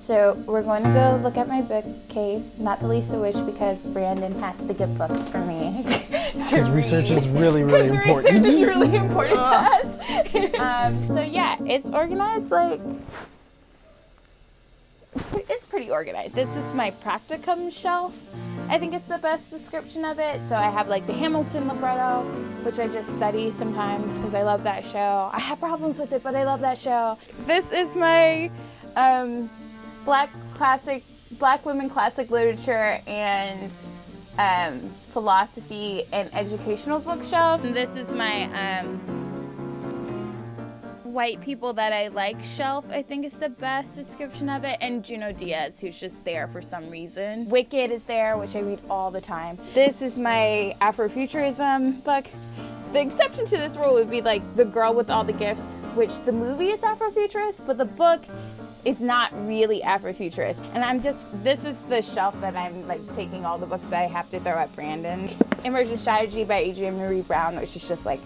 So we're going to go look at my bookcase, not the least of which because Brandon has to get books for me. Because research is really, really important. Research is really important to us. So yeah, it's organized like, it's pretty organized. This is my practicum shelf. I think it's the best description of it. So I have like the Hamilton libretto, which I just study sometimes because I love that show. I have problems with it, but I love that show. This is my Black women classic literature and philosophy and educational bookshelves. And this is my white people that I like shelf, I think is the best description of it. And Junot Diaz, who's just there for some reason. Wicked is there, which I read all the time. This is my Afrofuturism book. The exception to this rule would be like The Girl with All the Gifts, which the movie is Afrofuturist, but the book is not really Afrofuturist. And this is the shelf that I'm like taking all the books that I have to throw at Brandon. Emergent Strategy by Adrienne Marie Brown, which is just like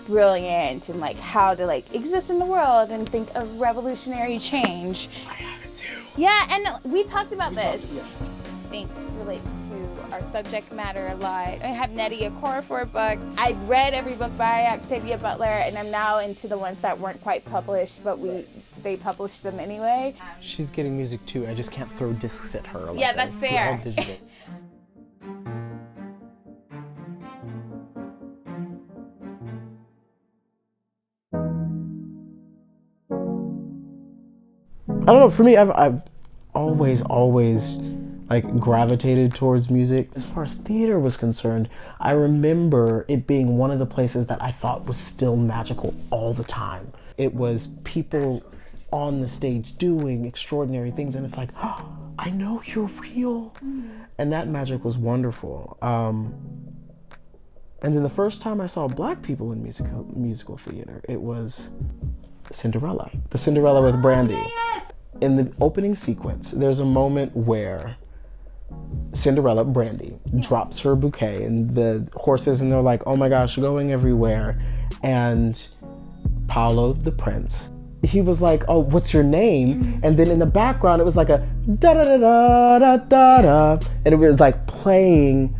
brilliant and like how to like exist in the world and think of revolutionary change. I have it too. Yeah, and we talked about this. Yes. I think relates to our subject matter a lot. I have Nnedi Okorafor books. I've read every book by Octavia Butler, and I'm now into the ones that weren't quite published, but they published them anyway. She's getting music too. I just can't throw discs at her. Like yeah, that's fair. All digital. I don't know, for me, I've always like gravitated towards music. As far as theater was concerned, I remember it being one of the places that I thought was still magical all the time. It was people on the stage doing extraordinary things, and it's like, oh, I know you're real. And that magic was wonderful. And then the first time I saw Black people in musical theater, it was Cinderella. The Cinderella with Brandy. Yes. In the opening sequence, there's a moment where Cinderella, Brandy, drops her bouquet and the horses, and they're like, oh my gosh, going everywhere. And Paolo, the prince, he was like, oh, what's your name? And then in the background, it was like a da-da-da-da-da-da-da. And it was like playing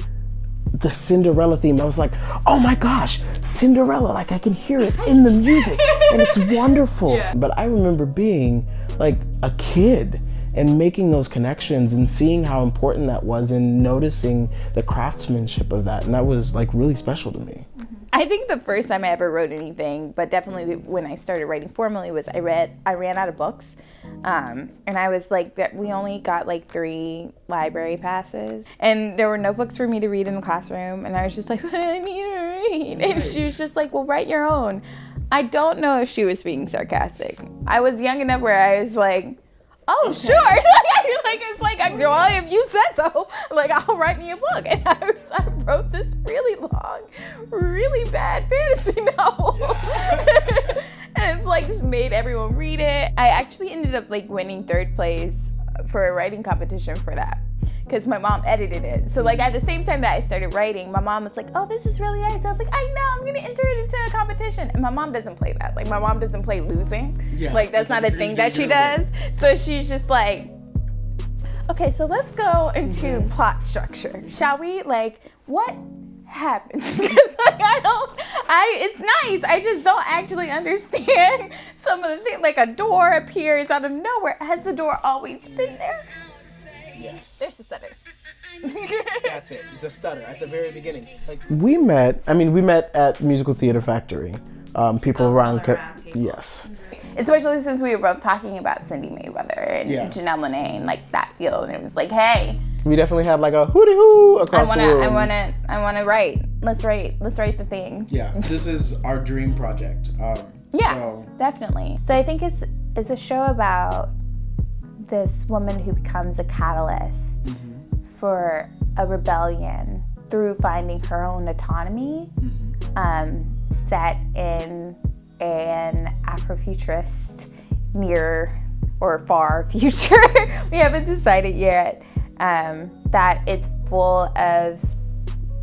the Cinderella theme. I was like, oh my gosh, Cinderella, like I can hear it in the music and it's wonderful. Yeah. But I remember being like a kid and making those connections and seeing how important that was and noticing the craftsmanship of that. And that was like really special to me. I think the first time I ever wrote anything, but definitely when I started writing formally, was I ran out of books. And I was like, we only got like 3 library passes and there were no books for me to read in the classroom. And I was just like, what do I need to read? And she was just like, well, write your own. I don't know if she was being sarcastic. I was young enough where I was like, oh, okay. Sure. It's like, well, if you said so, like, I'll write me a book. And I wrote this really long, really bad fantasy novel. And it's like, just made everyone read it. I actually ended up like winning 3rd place for a writing competition for that, because my mom edited it. So like at the same time that I started writing, my mom was like, oh, this is really nice. I was like, I know, I'm gonna enter it into a competition. And my mom doesn't play that. Like my mom doesn't play losing. Yeah, like that's not a thing that she does. So she's just like, okay, so let's go into plot structure. Shall we? Like, what happens? Because like it's nice. I just don't actually understand some of the things. Like a door appears out of nowhere. Has the door always been there? Yes. There's the stutter. That's it. The stutter at the very beginning. Like we met at Musical Theater Factory. People around yes. Especially since we were both talking about Cindy Mayweather and Janelle Monáe and like that field, and it was like, hey, we definitely had like a hooty hoo across the room. I wanna write. Let's write the thing. Yeah, this is our dream project. Definitely. So I think it's a show about this woman who becomes a catalyst for a rebellion through finding her own autonomy, set in an Afrofuturist near or far future. We haven't decided yet. That it's full of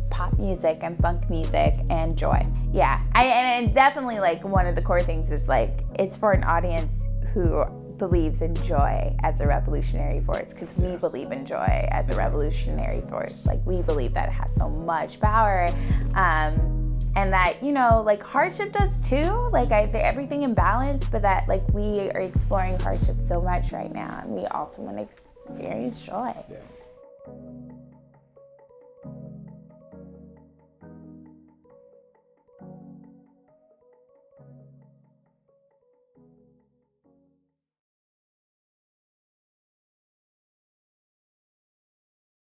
pop music and funk music and joy. Yeah, and definitely like one of the core things is like it's for an audience who believes in joy as a revolutionary force, because we believe in joy as a revolutionary force. Like, we believe that it has so much power, and that, you know, like, hardship does too. Like, everything in balance, but that, like, we are exploring hardship so much right now, and we also want to experience joy. Yeah.